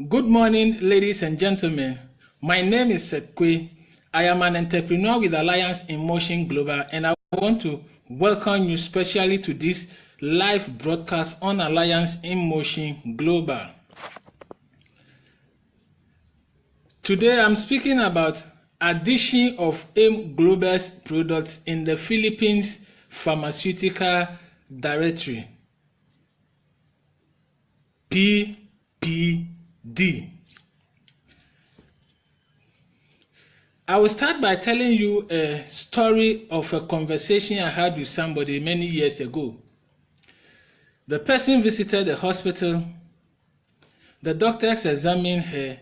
Good morning, ladies and gentlemen. My name is sethaimkwei. I am an entrepreneur with Alliance in Motion Global, and I want to welcome you specially to this live broadcast on Alliance in Motion Global. Today, I'm speaking about addition of AIM Global's products in the Philippines Pharmaceutical Directory. PPD. I will start by telling you a story of a conversation I had with somebody many years ago. The person visited the hospital. The doctors examined her,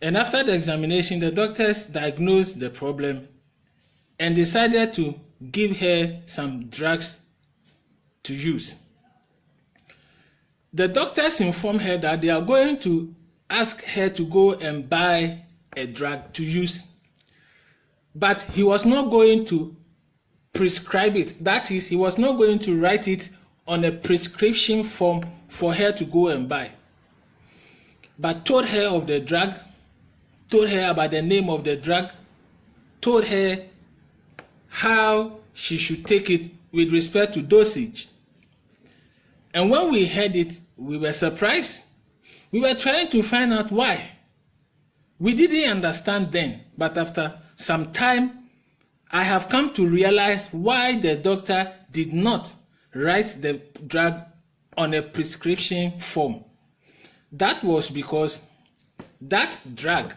and after the examination, the doctors diagnosed the problem and decided to give her some drugs to use. The doctors informed her that they are going to ask her to go and buy a drug to use, but he was not going to prescribe it. That is, he was not going to write it on a prescription form for her to go and buy, but told her of the drug, told her about the name of the drug, told her how she should take it with respect to dosage. And when we heard it, we were surprised. We were trying to find out why. We didn't understand then, but after some time, I have come to realize why the doctor did not write the drug on a prescription form. That was because that drug,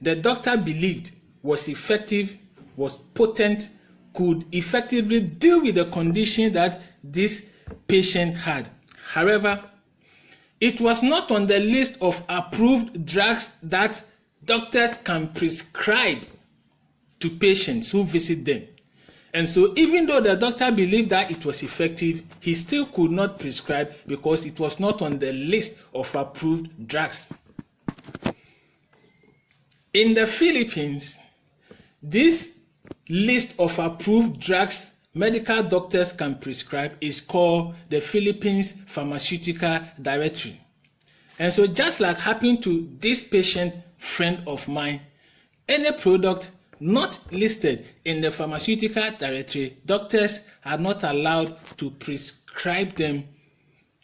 the doctor believed was effective, was potent, could effectively deal with the condition that this patient had. However, it was not on the list of approved drugs that doctors can prescribe to patients who visit them. And so even though the doctor believed that it was effective, he still could not prescribe because it was not on the list of approved drugs. In the Philippines, this list of approved drugs medical doctors can prescribe is called the Philippines Pharmaceutical Directory. And so just like happened to this patient friend of mine, any product not listed in the Pharmaceutical Directory, doctors are not allowed to prescribe them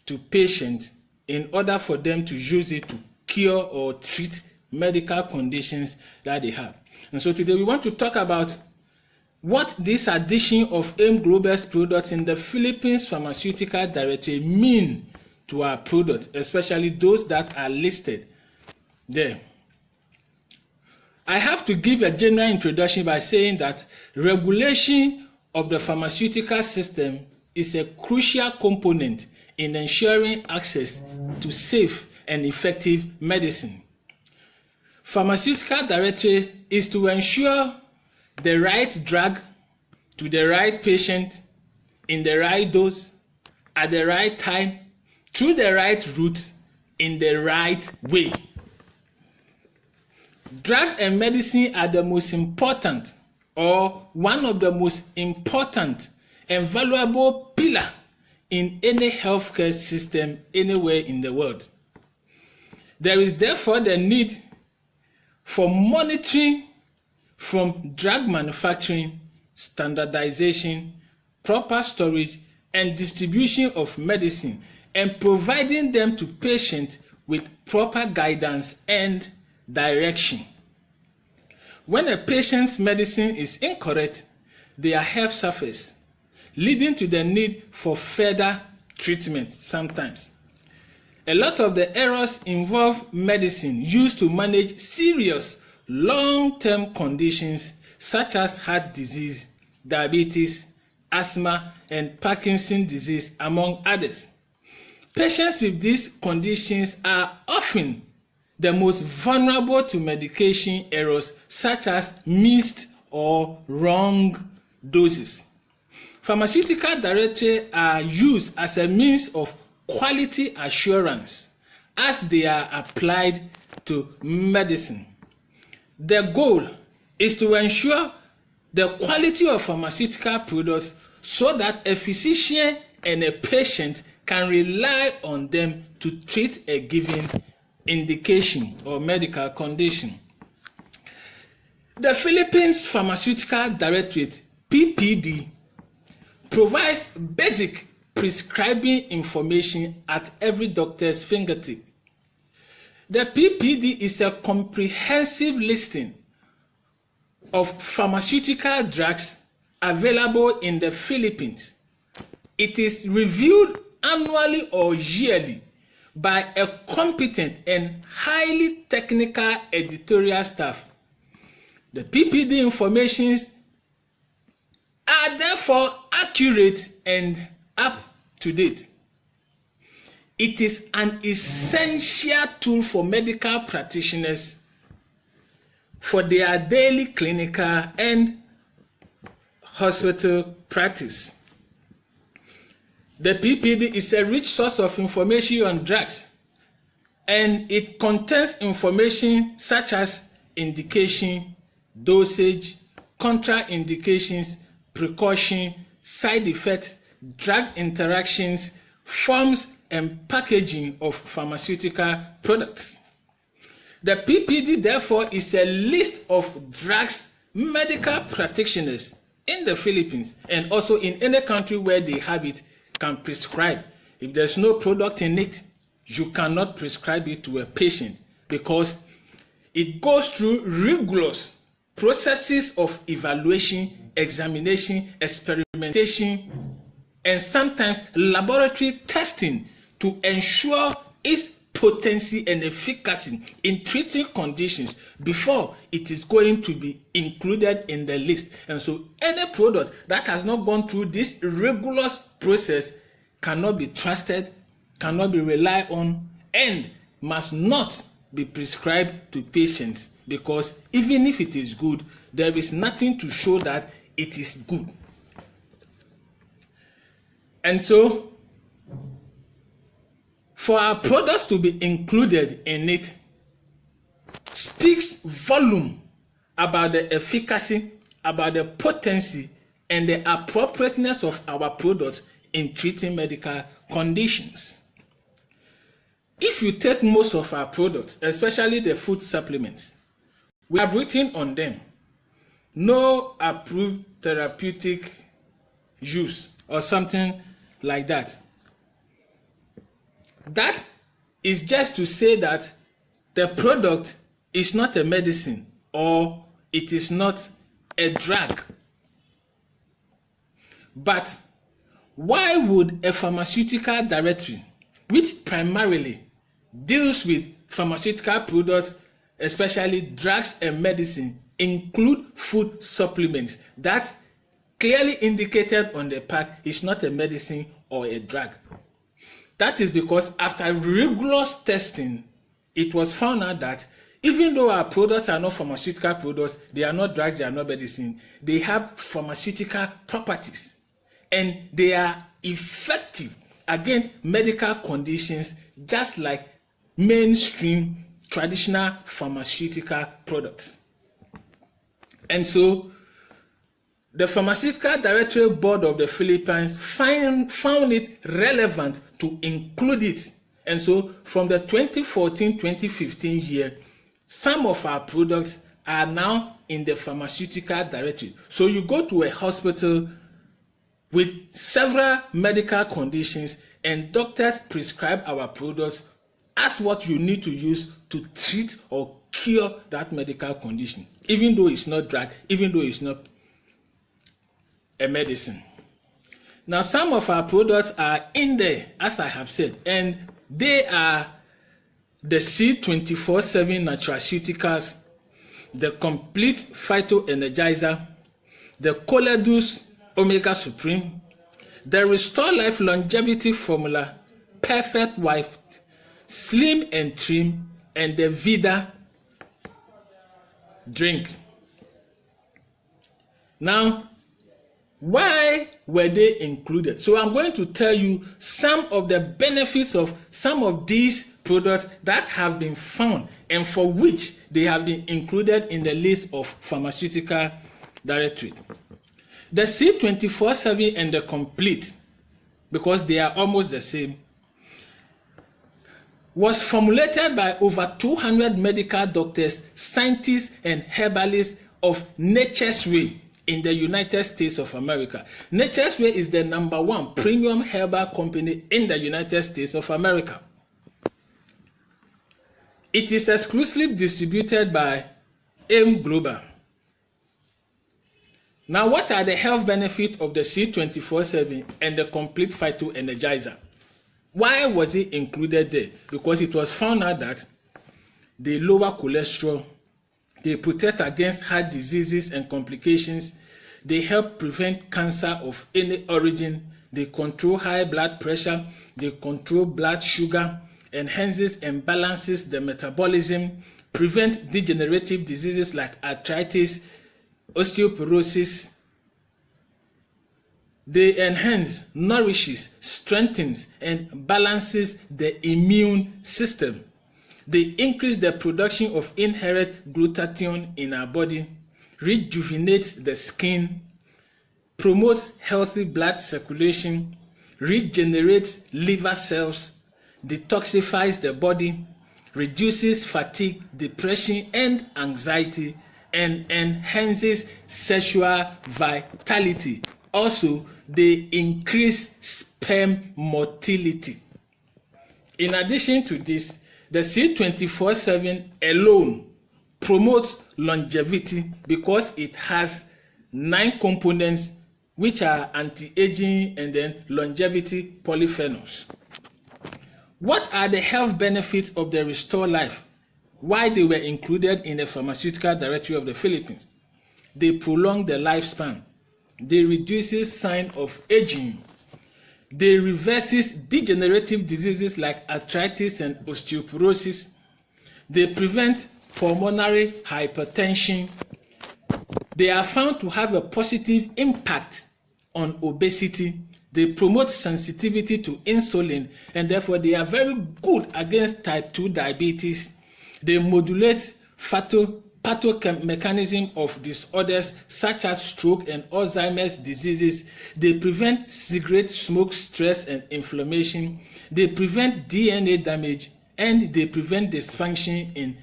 to patients in order for them to use it to cure or treat medical conditions that they have. And so today we want to talk about what this addition of AIM Global's products in the Philippines Pharmaceutical Directory mean to our products, especially those that are listed there. I have to give a general introduction by saying that regulation of the pharmaceutical system is a crucial component in ensuring access to safe and effective medicine. Pharmaceutical Directory is to ensure the right drug to the right patient in the right dose at the right time through the right route in the right way. Drug and medicine are the most important or one of the most important and valuable pillar in any healthcare system anywhere in the world. There is therefore the need for monitoring from drug manufacturing, standardization, proper storage, and distribution of medicine, and providing them to patients with proper guidance and direction. When a patient's medicine is incorrect, their health suffers, leading to the need for further treatment sometimes. A lot of the errors involve medicine used to manage serious long-term conditions such as heart disease, diabetes, asthma, and Parkinson's disease, among others. Patients with these conditions are often the most vulnerable to medication errors such as missed or wrong doses. Pharmaceutical directories are used as a means of quality assurance as they are applied to medicine. The goal is to ensure the quality of pharmaceutical products so that a physician and a patient can rely on them to treat a given indication or medical condition. The Philippines Pharmaceutical Directorate, PPD, provides basic prescribing information at every doctor's fingertip. The PPD is a comprehensive listing of pharmaceutical drugs available in the Philippines. It is reviewed annually or yearly by a competent and highly technical editorial staff. The PPD information are therefore accurate and up to date. It is an essential tool for medical practitioners for their daily clinical and hospital practice. The PPD is a rich source of information on drugs, and it contains information such as indication, dosage, contraindications, precaution, side effects, drug interactions, forms, and packaging of pharmaceutical products. The PPD, therefore, is a list of drugs medical practitioners in the Philippines and also in any country where they have it can prescribe. If there's no product in it, you cannot prescribe it to a patient because it goes through rigorous processes of evaluation, examination, experimentation, and sometimes laboratory testing to ensure its potency and efficacy in treating conditions before it is going to be included in the list. And so any product that has not gone through this rigorous process cannot be trusted, cannot be relied on, and must not be prescribed to patients, because even if it is good, there is nothing to show that it is good. And so for our products to be included in it speaks volume about the efficacy, about the potency, and the appropriateness of our products in treating medical conditions. If you take most of our products, especially the food supplements, we have written on them, no approved therapeutic use or something like that. That is just to say that the product is not a medicine or it is not a drug. But why would a pharmaceutical directory, which primarily deals with pharmaceutical products, especially drugs and medicine, include food supplements that clearly indicated on the pack is not a medicine or a drug? That is because after rigorous testing, it was found out that even though our products are not pharmaceutical products, they are not drugs, they are not medicine, they have pharmaceutical properties and they are effective against medical conditions just like mainstream traditional pharmaceutical products. And so the Pharmaceutical Directorate Board of the Philippines found it relevant to include it. And so from the 2014-2015 year, some of our products are now in the Pharmaceutical Directorate. So you go to a hospital with several medical conditions and doctors prescribe our products as what you need to use to treat or cure that medical condition, even though it's not drug, even though it's not a medicine. Now, some of our products are in there, as I have said, and they are the C24/7 Nutraceuticals, the Complete Phyto Energizer, the Coledus Omega Supreme, the Restore Life Longevity Formula, Perfect White, Slim and Trim, and the Vida Drink. Now, why were they included? So I'm going to tell you some of the benefits of some of these products that have been found and for which they have been included in the list of Pharmaceutical Directorate. The C24/7 and the Complete, because they are almost the same, was formulated by over 200 medical doctors, scientists, and herbalists of Nature's Way in the United States of America. Nature's Way is the #1 premium herbal company in the United States of America. It is exclusively distributed by AIM Global. Now, what are the health benefits of the C24/7 and the Complete Phyto Energizer? Why was it included there? Because it was found out that they lower cholesterol, they protect against heart diseases and complications, they help prevent cancer of any origin, they control high blood pressure, they control blood sugar, enhances and balances the metabolism, prevent degenerative diseases like arthritis, osteoporosis. They enhance, nourishes, strengthens, and balances the immune system. They increase the production of inherent glutathione in our body, rejuvenates the skin, promotes healthy blood circulation, regenerates liver cells, detoxifies the body, reduces fatigue, depression, and anxiety, and enhances sexual vitality. Also, they increase sperm motility. In addition to this, the C24/7 alone promotes longevity because it has 9 components which are anti-aging and then longevity polyphenols. What are the health benefits of the Restore Life? Why they were included in the Pharmaceutical Directory of the Philippines? They prolong the lifespan. They reduces sign of aging. They reverses degenerative diseases like arthritis and osteoporosis. They prevent pulmonary hypertension. They are found to have a positive impact on obesity. They promote sensitivity to insulin, and therefore they are very good against type 2 diabetes. They modulate pathomechanism of disorders such as stroke and Alzheimer's diseases. They prevent cigarette smoke, stress, and inflammation. They prevent DNA damage, and they prevent dysfunction in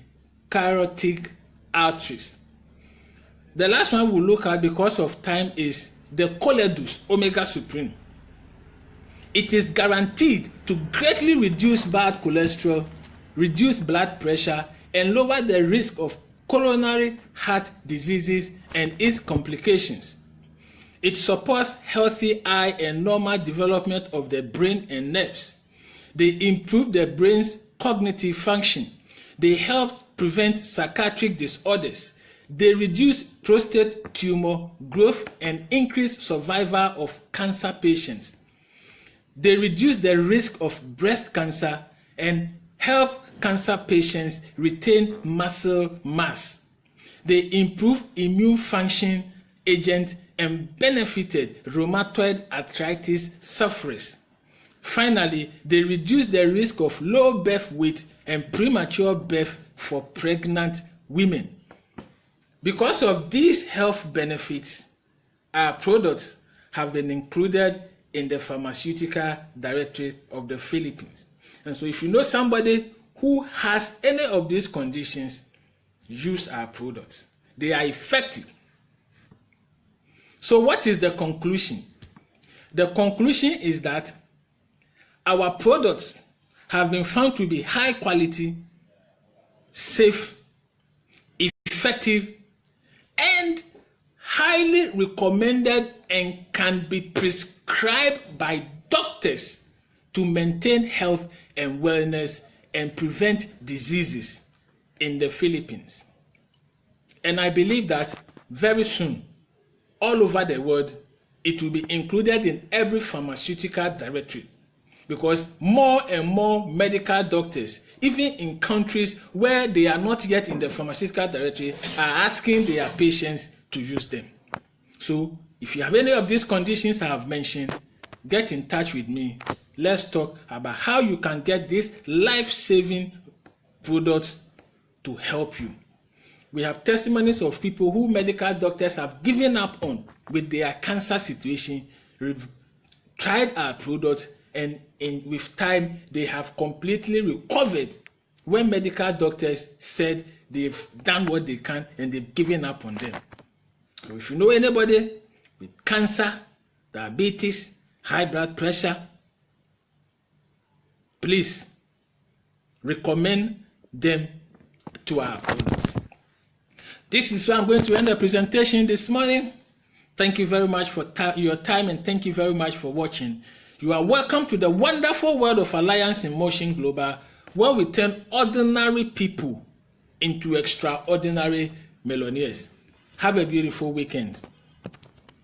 carotid arteries. The last one we'll look at because of time is the Choleduz Omega Supreme. It is guaranteed to greatly reduce bad cholesterol, reduce blood pressure, and lower the risk of coronary heart diseases and its complications. It supports healthy eye and normal development of the brain and nerves. They improve the brain's cognitive function. They help prevent psychiatric disorders. They reduce prostate tumor growth and increase survival of cancer patients. They reduce the risk of breast cancer and help cancer patients retain muscle mass. They improve immune function agent and benefited rheumatoid arthritis sufferers. Finally, they reduce the risk of low birth weight and premature birth for pregnant women. Because of these health benefits, our products have been included in the Pharmaceutical Directory of the Philippines. And so if you know somebody who has any of these conditions, use our products. They are effective. So what is the conclusion? The conclusion is that our products have been found to be high quality, safe, effective, and highly recommended and can be prescribed by doctors to maintain health and wellness and prevent diseases in the Philippines. And I believe that very soon, all over the world, it will be included in every pharmaceutical directory, because more and more medical doctors, even in countries where they are not yet in the pharmaceutical directory, are asking their patients to use them. So if you have any of these conditions I have mentioned, get in touch with me. Let's talk about how you can get these life-saving products to help you. We have testimonies of people who medical doctors have given up on with their cancer situation, tried our products, and with time they have completely recovered when medical doctors said they've done what they can and they've given up on them. So if you know anybody with cancer, diabetes, high blood pressure, please recommend them to our products. This is where I'm going to end the presentation this morning. Thank you very much for your time, and thank you very much for watching. You are welcome to the wonderful world of Alliance in Motion Global, where we turn ordinary people into extraordinary millionaires. Have a beautiful weekend.